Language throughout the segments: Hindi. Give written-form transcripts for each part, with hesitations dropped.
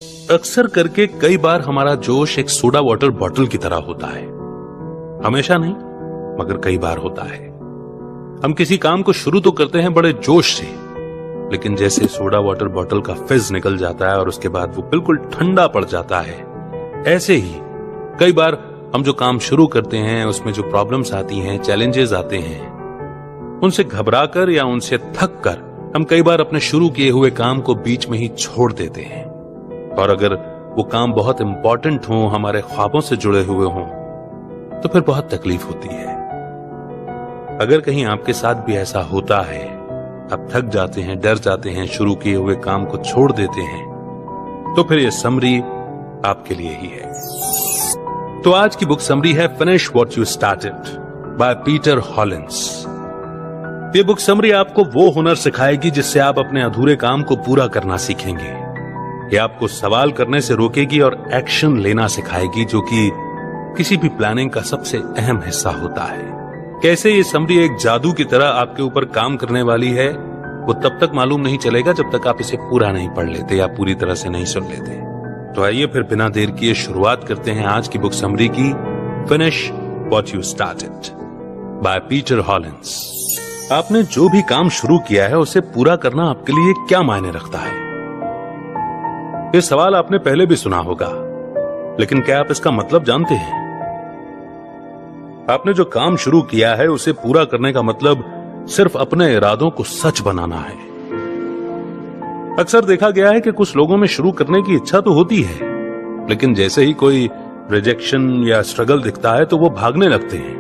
अक्सर करके कई बार हमारा जोश एक सोडा वाटर बॉटल की तरह होता है। हमेशा नहीं, मगर कई बार होता है। हम किसी काम को शुरू तो करते हैं बड़े जोश से, लेकिन जैसे सोडा वाटर बॉटल का फिज निकल जाता है और उसके बाद वो बिल्कुल ठंडा पड़ जाता है, ऐसे ही कई बार हम जो काम शुरू करते हैं उसमें जो प्रॉब्लम्स आती हैं, चैलेंजेस आते हैं, उनसे घबराकर या उनसे थक कर हम कई बार अपने शुरू किए हुए काम को बीच में ही छोड़ देते हैं। और अगर वो काम बहुत इंपॉर्टेंट हो, हमारे ख्वाबों से जुड़े हुए हों, तो फिर बहुत तकलीफ होती है। अगर कहीं आपके साथ भी ऐसा होता है, आप थक जाते हैं, डर जाते हैं, शुरू किए हुए काम को छोड़ देते हैं, तो फिर ये समरी आपके लिए ही है। तो आज की बुक समरी है finish what you started by Peter Hollins. ये बुक समरी आपको वो हुनर सिखाएगी जिससे आप अपने अधूरे काम को पूरा करना सीखेंगे। ये आपको सवाल करने से रोकेगी और एक्शन लेना सिखाएगी, जो कि किसी भी प्लानिंग का सबसे अहम हिस्सा होता है। कैसे ये समरी एक जादू की तरह आपके ऊपर काम करने वाली है, वो तब तक मालूम नहीं चलेगा जब तक आप इसे पूरा नहीं पढ़ लेते या पूरी तरह से नहीं सुन लेते। तो आइए फिर बिना देर किए शुरुआत करते हैं आज की बुक समरी की, finish what you started by Peter Hollins. आपने जो भी काम शुरू किया है उसे पूरा करना आपके लिए क्या मायने रखता है? ये सवाल आपने पहले भी सुना होगा, लेकिन क्या आप इसका मतलब जानते हैं? आपने जो काम शुरू किया है उसे पूरा करने का मतलब सिर्फ अपने इरादों को सच बनाना है। अक्सर देखा गया है कि कुछ लोगों में शुरू करने की इच्छा तो होती है, लेकिन जैसे ही कोई रिजेक्शन या स्ट्रगल दिखता है तो वो भागने लगते हैं।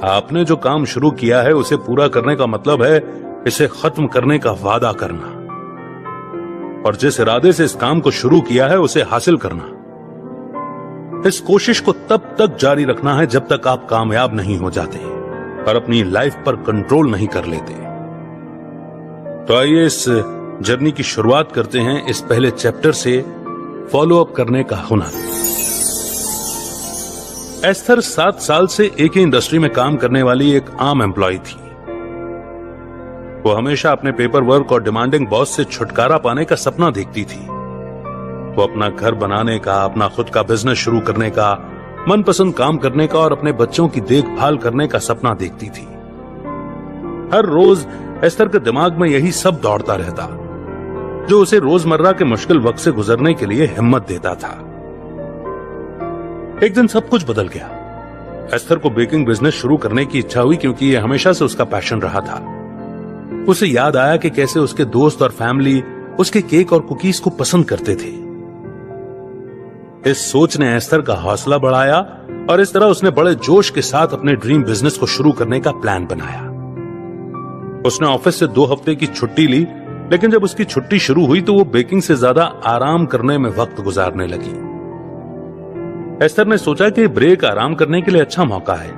आपने जो काम शुरू किया है उसे पूरा करने का मतलब है इसे खत्म करने का वादा करना, और जिस इरादे से इस काम को शुरू किया है उसे हासिल करना। इस कोशिश को तब तक जारी रखना है जब तक आप कामयाब नहीं हो जाते और अपनी लाइफ पर कंट्रोल नहीं कर लेते। तो आइए इस जर्नी की शुरुआत करते हैं इस पहले चैप्टर से, फॉलो अप करने का हुनर। एस्थर 7 साल से एक ही इंडस्ट्री में काम करने वाली एक आम एम्प्लॉय थी। वो हमेशा अपने पेपर वर्क और डिमांडिंग बॉस से छुटकारा पाने का सपना देखती थी। वो अपना घर बनाने का, अपना खुद का बिजनेस शुरू करने का, मनपसंद काम करने का और अपने बच्चों की देखभाल करने का सपना देखती थी। हर रोज एस्थर के दिमाग में यही सब दौड़ता रहता, जो उसे रोजमर्रा के मुश्किल वक्त से गुजरने के लिए हिम्मत देता था। एक दिन सब कुछ बदल गया। एस्थर को बेकिंग बिजनेस शुरू करने की इच्छा हुई, क्योंकि यह हमेशा से उसका पैशन रहा था। उसे याद आया कि कैसे उसके दोस्त और फैमिली उसके केक और कुकीज को पसंद करते थे। इस सोच ने एस्थर का हौसला बढ़ाया और इस तरह उसने बड़े जोश के साथ अपने ड्रीम बिजनेस को शुरू करने का प्लान बनाया। उसने ऑफिस से 2 हफ्ते की छुट्टी ली, लेकिन जब उसकी छुट्टी शुरू हुई तो वो बेकिंग से ज्यादा आराम करने में वक्त गुजारने लगी। एस्थर ने सोचा कि ब्रेक आराम करने के लिए अच्छा मौका है।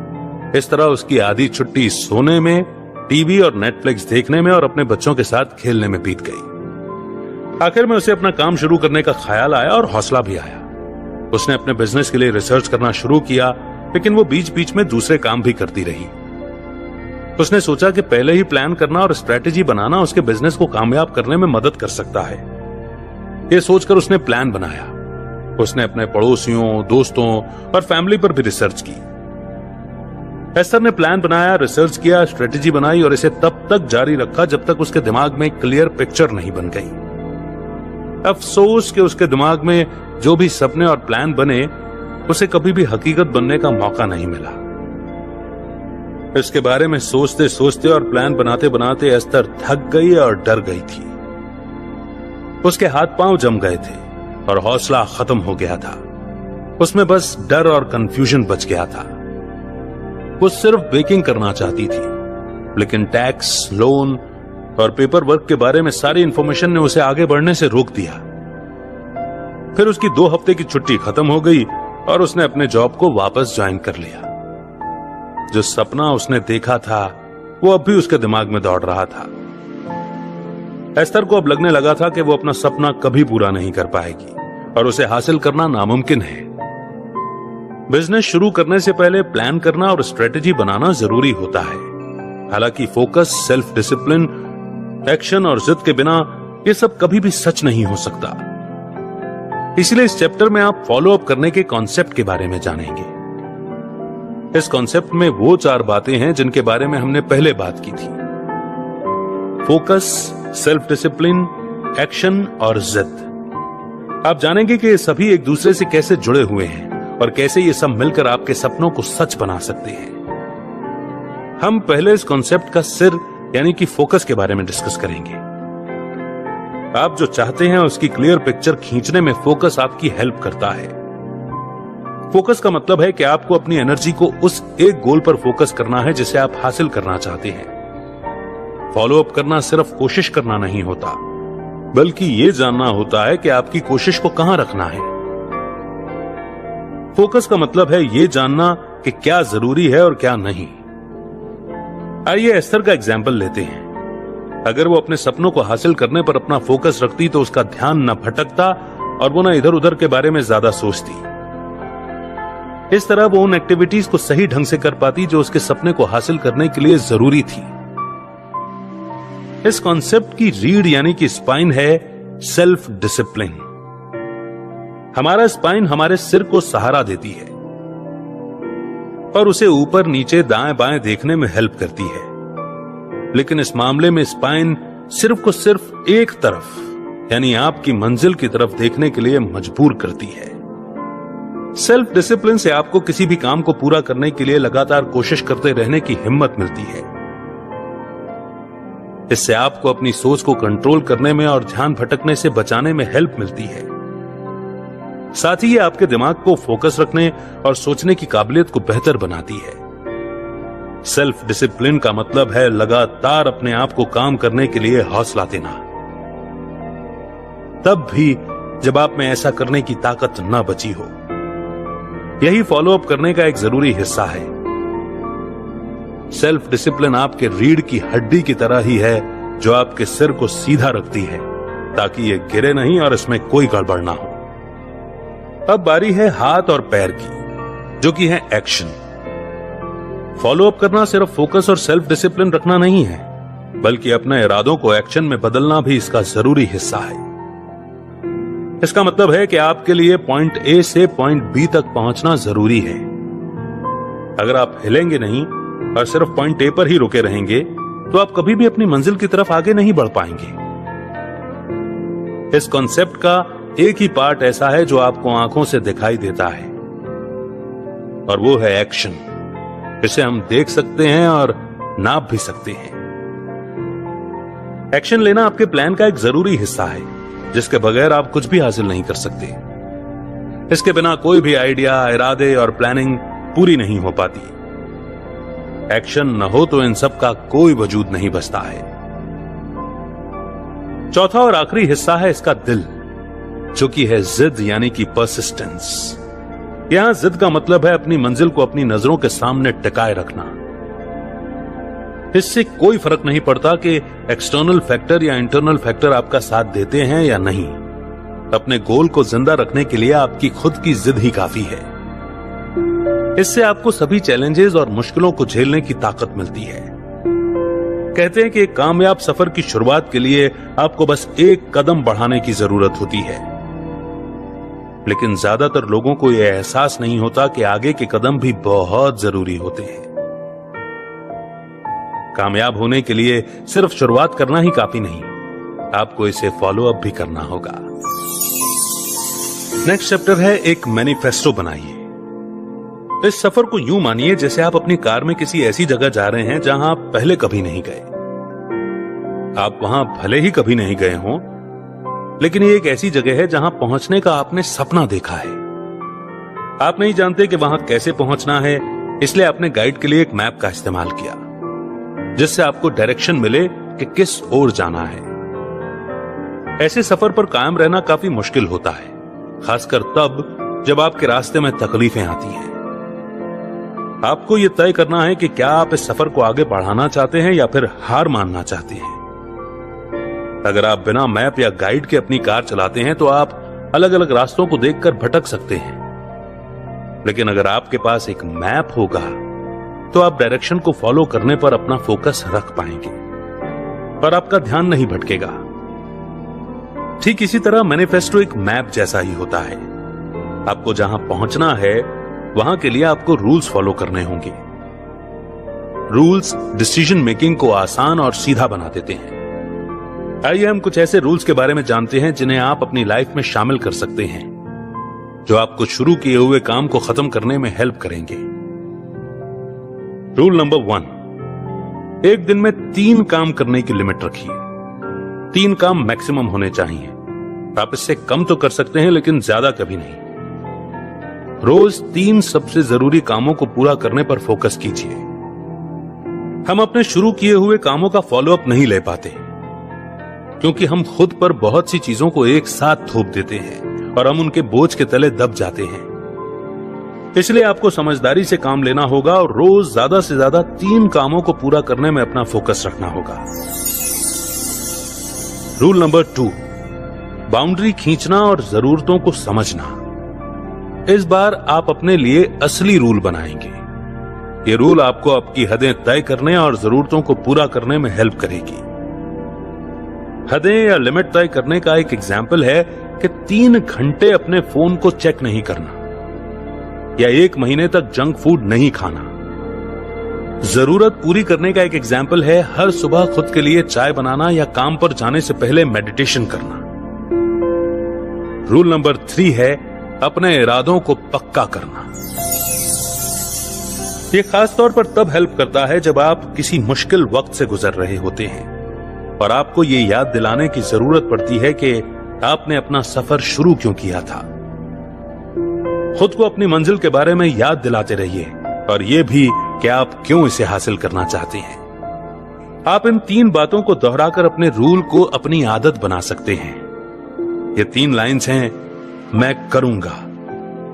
इस तरह उसकी आधी छुट्टी सोने में, टीवी और नेटफ्लिक्स देखने में और अपने बच्चों के साथ खेलने में बीत गई। आखिर में उसे अपना काम शुरू करने का ख्याल आया और हौसला भी आया। उसने अपने बिजनेस के लिए रिसर्च करना शुरू किया, लेकिन वो बीच बीच में दूसरे काम भी करती रही। उसने सोचा कि पहले ही प्लान करना और स्ट्रेटेजी बनाना उसके बिजनेस को कामयाब करने में मदद कर सकता है। यह सोचकर उसने प्लान बनाया। उसने अपने पड़ोसियों, दोस्तों और फैमिली पर भी रिसर्च की। एस्थर ने प्लान बनाया, रिसर्च किया, स्ट्रेटेजी बनाई और इसे तब तक जारी रखा जब तक उसके दिमाग में एक क्लियर पिक्चर नहीं बन गई। अफसोस कि उसके दिमाग में जो भी सपने और प्लान बने, उसे कभी भी हकीकत बनने का मौका नहीं मिला। इसके बारे में सोचते सोचते और प्लान बनाते बनाते एस्थर थक गई और डर गई थी। उसके हाथ पांव जम गए थे और हौसला खत्म हो गया था। उसमें बस डर और कंफ्यूजन बच गया था। वो सिर्फ बेकिंग करना चाहती थी, लेकिन टैक्स, लोन और पेपर वर्क के बारे में सारी इंफॉर्मेशन ने उसे आगे बढ़ने से रोक दिया। फिर उसकी 2 हफ्ते की छुट्टी खत्म हो गई और उसने अपने जॉब को वापस ज्वाइन कर लिया। जो सपना उसने देखा था वो अब भी उसके दिमाग में दौड़ रहा था। एस्थर को अब लगने लगा था कि वो अपना सपना कभी पूरा नहीं कर पाएगी और उसे हासिल करना नामुमकिन है। बिजनेस शुरू करने से पहले प्लान करना और स्ट्रेटेजी बनाना जरूरी होता है। हालांकि फोकस, सेल्फ डिसिप्लिन, एक्शन और जिद के बिना ये सब कभी भी सच नहीं हो सकता। इसलिए इस चैप्टर में आप फॉलो अप करने के कॉन्सेप्ट के बारे में जानेंगे। इस कॉन्सेप्ट में वो 4 बातें हैं जिनके बारे में हमने पहले बात की थी: फोकस, सेल्फ डिसिप्लिन, एक्शन और जिद। आप जानेंगे कि ये सभी एक दूसरे से कैसे जुड़े हुए हैं और कैसे ये सब मिलकर आपके सपनों को सच बना सकते हैं। हम पहले इस कॉन्सेप्ट का सिर यानी कि फोकस के बारे में डिस्कस करेंगे। आप जो चाहते हैं उसकी क्लियर पिक्चर खींचने में फोकस आपकी हेल्प करता है। फोकस का मतलब है कि आपको अपनी एनर्जी को उस एक गोल पर फोकस करना है जिसे आप हासिल करना चाहते हैं। फॉलो अप करना सिर्फ कोशिश करना नहीं होता, बल्कि यह जानना होता है कि आपकी कोशिश को कहां रखना है। फोकस का मतलब है यह जानना कि क्या जरूरी है और क्या नहीं। आइए एस्थर का एग्जाम्पल लेते हैं। अगर वो अपने सपनों को हासिल करने पर अपना फोकस रखती तो उसका ध्यान न भटकता और वो न इधर उधर के बारे में ज्यादा सोचती। इस तरह वो उन एक्टिविटीज को सही ढंग से कर पाती जो उसके सपने को हासिल करने के लिए जरूरी थी। इस कॉन्सेप्ट की रीढ़ यानी कि स्पाइन है सेल्फ डिसिप्लिन। हमारा स्पाइन हमारे सिर को सहारा देती है और उसे ऊपर नीचे दाएं बाएं देखने में हेल्प करती है। लेकिन इस मामले में स्पाइन सिर्फ को सिर्फ एक तरफ यानी आपकी मंजिल की तरफ देखने के लिए मजबूर करती है। सेल्फ डिसिप्लिन से आपको किसी भी काम को पूरा करने के लिए लगातार कोशिश करते रहने की हिम्मत मिलती है। इससे आपको अपनी सोच को कंट्रोल करने में और ध्यान भटकने से बचाने में हेल्प मिलती है। साथ ही ये आपके दिमाग को फोकस रखने और सोचने की काबिलियत को बेहतर बनाती है। सेल्फ डिसिप्लिन का मतलब है लगातार अपने आप को काम करने के लिए हौसला देना, तब भी जब आप में ऐसा करने की ताकत न बची हो। यही फॉलो अप करने का एक जरूरी हिस्सा है। सेल्फ डिसिप्लिन आपके रीढ़ की हड्डी की तरह ही है जो आपके सिर को सीधा रखती है ताकि ये गिरे नहीं और इसमें कोई गड़बड़ ना हो। अब बारी है हाथ और पैर की, जो कि है एक्शन। फॉलो अप करना सिर्फ फोकस और सेल्फ डिसिप्लिन रखना नहीं है, बल्कि अपने इरादों को एक्शन में बदलना भी इसका जरूरी हिस्सा है। इसका मतलब है कि आपके लिए पॉइंट ए से पॉइंट बी तक पहुंचना जरूरी है। अगर आप हिलेंगे नहीं और सिर्फ पॉइंट ए पर ही रुके रहेंगे तो आप कभी भी अपनी मंजिल की तरफ आगे नहीं बढ़ पाएंगे। इस कॉन्सेप्ट का एक ही पार्ट ऐसा है जो आपको आंखों से दिखाई देता है, और वो है एक्शन। इसे हम देख सकते हैं और नाप भी सकते हैं। एक्शन लेना आपके प्लान का एक जरूरी हिस्सा है, जिसके बगैर आप कुछ भी हासिल नहीं कर सकते। इसके बिना कोई भी आइडिया, इरादे और प्लानिंग पूरी नहीं हो पाती। एक्शन न हो तो इन सब का कोई वजूद नहीं बचता है। चौथा और आखिरी हिस्सा है इसका दिल, जो कि है जिद यानी कि परसिस्टेंस। यहां जिद का मतलब है अपनी मंजिल को अपनी नजरों के सामने टिकाए रखना। इससे कोई फर्क नहीं पड़ता कि एक्सटर्नल फैक्टर या इंटरनल फैक्टर आपका साथ देते हैं या नहीं। अपने गोल को जिंदा रखने के लिए आपकी खुद की जिद ही काफी है। इससे आपको सभी चैलेंजेस और मुश्किलों को झेलने की ताकत मिलती है। कहते हैं कि एक कामयाब सफर की शुरुआत के लिए आपको बस एक कदम बढ़ाने की जरूरत होती है, लेकिन ज्यादातर लोगों को यह एहसास नहीं होता कि आगे के कदम भी बहुत जरूरी होते हैं। कामयाब होने के लिए सिर्फ शुरुआत करना ही काफी नहीं, आपको इसे फॉलो अप भी करना होगा। नेक्स्ट चैप्टर है एक मैनिफेस्टो बनाइए। इस सफर को यूं मानिए जैसे आप अपनी कार में किसी ऐसी जगह जा रहे हैं जहां आप पहले कभी नहीं गए। आप वहां भले ही कभी नहीं गए हों, लेकिन ये एक ऐसी जगह है जहां पहुंचने का आपने सपना देखा है। आप नहीं जानते कि वहां कैसे पहुंचना है, इसलिए आपने गाइड के लिए एक मैप का इस्तेमाल किया, जिससे आपको डायरेक्शन मिले कि किस ओर जाना है। ऐसे सफर पर कायम रहना काफी मुश्किल होता है, खासकर तब जब आपके रास्ते में तकलीफें आती हैं। आपको यह तय करना है कि क्या आप इस सफर को आगे बढ़ाना चाहते हैं या फिर हार मानना चाहते हैं। अगर आप बिना मैप या गाइड के अपनी कार चलाते हैं तो आप अलग अलग रास्तों को देखकर भटक सकते हैं, लेकिन अगर आपके पास एक मैप होगा तो आप डायरेक्शन को फॉलो करने पर अपना फोकस रख पाएंगे और आपका ध्यान नहीं भटकेगा। ठीक इसी तरह मैनिफेस्टो एक मैप जैसा ही होता है। आपको जहां पहुंचना है वहां के लिए आपको रूल्स फॉलो करने होंगे। रूल्स डिसीजन मेकिंग को आसान और सीधा बना देते हैं। आइए हम कुछ ऐसे रूल्स के बारे में जानते हैं जिन्हें आप अपनी लाइफ में शामिल कर सकते हैं, जो आपको शुरू किए हुए काम को खत्म करने में हेल्प करेंगे। रूल नंबर 1, एक दिन में 3 काम करने की लिमिट रखिए। 3 काम मैक्सिमम होने चाहिए। आप इससे कम तो कर सकते हैं लेकिन ज्यादा कभी नहीं। रोज 3 सबसे जरूरी कामों को पूरा करने पर फोकस कीजिए। हम अपने शुरू किए हुए कामों का फॉलोअप नहीं ले पाते क्योंकि हम खुद पर बहुत सी चीजों को एक साथ थोप देते हैं और हम उनके बोझ के तले दब जाते हैं। इसलिए आपको समझदारी से काम लेना होगा और रोज ज्यादा से ज्यादा 3 कामों को पूरा करने में अपना फोकस रखना होगा। रूल नंबर 2, बाउंड्री खींचना और जरूरतों को समझना। इस बार आप अपने लिए असली रूल बनाएंगे। ये रूल आपको आपकी हदें तय करने और जरूरतों को पूरा करने में हेल्प करेगी। हदें या लिमिट तय करने का एक एग्जाम्पल है कि 3 घंटे अपने फोन को चेक नहीं करना या 1 महीने तक जंक फूड नहीं खाना। जरूरत पूरी करने का एक एग्जाम्पल है हर सुबह खुद के लिए चाय बनाना या काम पर जाने से पहले मेडिटेशन करना। रूल नंबर 3 है अपने इरादों को पक्का करना। यह खास तौर पर तब हेल्प करता है जब आप किसी मुश्किल वक्त से गुजर रहे होते हैं और आपको यह याद दिलाने की जरूरत पड़ती है कि आपने अपना सफर शुरू क्यों किया था। खुद को अपनी मंजिल के बारे में याद दिलाते रहिए और यह भी कि आप क्यों इसे हासिल करना चाहते हैं। आप इन 3 बातों को दोहराकर अपने रूल को अपनी आदत बना सकते हैं। ये 3 लाइन्स हैं, मैं करूंगा,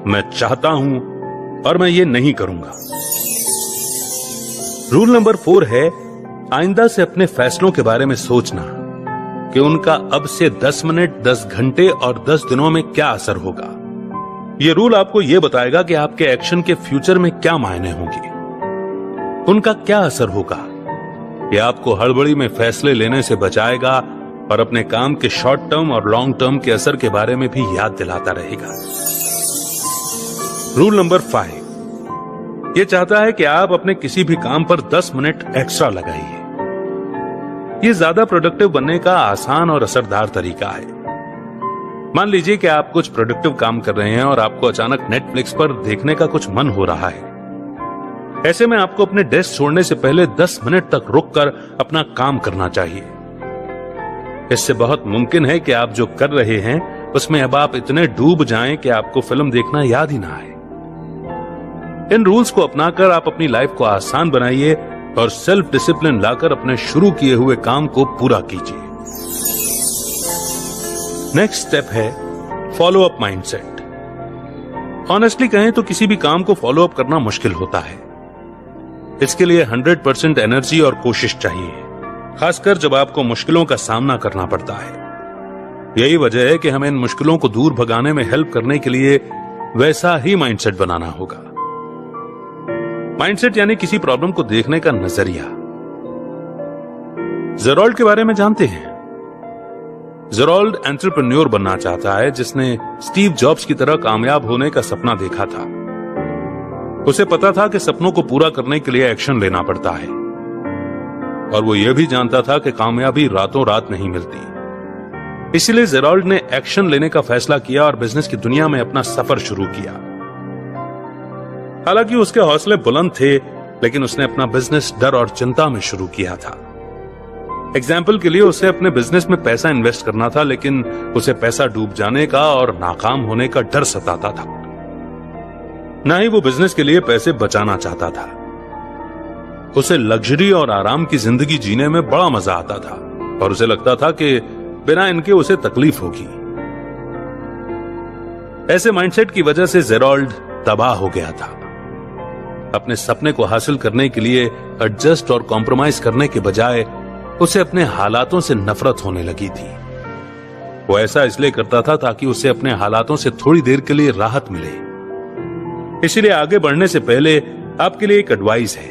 मैं चाहता हूं और मैं ये नहीं करूंगा। रूल नंबर 4 है आइंदा से अपने फैसलों के बारे में सोचना कि उनका अब से 10 मिनट, 10 घंटे और 10 दिनों में क्या असर होगा। यह रूल आपको यह बताएगा कि आपके एक्शन के फ्यूचर में क्या मायने होंगे, उनका क्या असर होगा। यह आपको हड़बड़ी में फैसले लेने से बचाएगा और अपने काम के शॉर्ट टर्म और लॉन्ग टर्म के असर के बारे में भी याद दिलाता रहेगा। रूल नंबर 5, यह चाहता है कि आप अपने किसी भी काम पर 10 मिनट एक्स्ट्रा लगाइए। यह ज्यादा प्रोडक्टिव बनने का आसान और असरदार तरीका है। मान लीजिए कि आप कुछ प्रोडक्टिव काम कर रहे हैं और आपको अचानक नेटफ्लिक्स पर देखने का कुछ मन हो रहा है। ऐसे में आपको अपने डेस्क छोड़ने से पहले 10 मिनट तक रुककर अपना काम करना चाहिए। इससे बहुत मुमकिन है कि आप जो कर रहे हैं उसमें अब आप इतने डूब जाएं कि आपको फिल्म देखना याद ही ना आए। इन रूल्स को अपनाकर आप अपनी लाइफ को आसान बनाइए और सेल्फ डिसिप्लिन लाकर अपने शुरू किए हुए काम को पूरा कीजिए। नेक्स्ट स्टेप है फॉलो अप माइंडसेट। ऑनेस्टली कहें तो किसी भी काम को फॉलो अप करना मुश्किल होता है। इसके लिए 100% एनर्जी और कोशिश चाहिए, खासकर जब आपको मुश्किलों का सामना करना पड़ता है। यही वजह है कि हमें इन मुश्किलों को दूर भगाने में हेल्प करने के लिए वैसा ही माइंडसेट बनाना होगा। माइंडसेट यानी किसी प्रॉब्लम को देखने का नजरिया। जेरोल्ड के बारे में जानते हैं? जेरोल्ड एंटरप्रेन्योर बनना चाहता है जिसने स्टीव जॉब्स की तरह कामयाब होने का सपना देखा था। उसे पता था कि सपनों को पूरा करने के लिए एक्शन लेना पड़ता है और वो यह भी जानता था कि कामयाबी रातों रात नहीं मिलती। इसलिए जेरोल्ड ने एक्शन लेने का फैसला किया और बिजनेस की दुनिया में अपना सफर शुरू किया। हालांकि उसके हौसले बुलंद थे, लेकिन उसने अपना बिजनेस डर और चिंता में शुरू किया था। एग्जाम्पल के लिए उसे अपने बिजनेस में पैसा इन्वेस्ट करना था, लेकिन उसे पैसा डूब जाने का और नाकाम होने का डर सताता था। ना ही वो बिजनेस के लिए पैसे बचाना चाहता था। उसे लग्जरी और आराम की जिंदगी जीने में बड़ा मजा आता था और उसे लगता था कि बिना इनके उसे तकलीफ होगी। ऐसे माइंडसेट की वजह से जेरोल्ड तबाह हो गया था। अपने सपने को हासिल करने के लिए एडजस्ट और कॉम्प्रोमाइज करने के बजाय उसे अपने हालातों से नफरत होने लगी थी। वो ऐसा इसलिए करता था ताकि उसे अपने हालातों से थोड़ी देर के लिए राहत मिले। इसीलिए आगे बढ़ने से पहले आपके लिए एक एडवाइस है।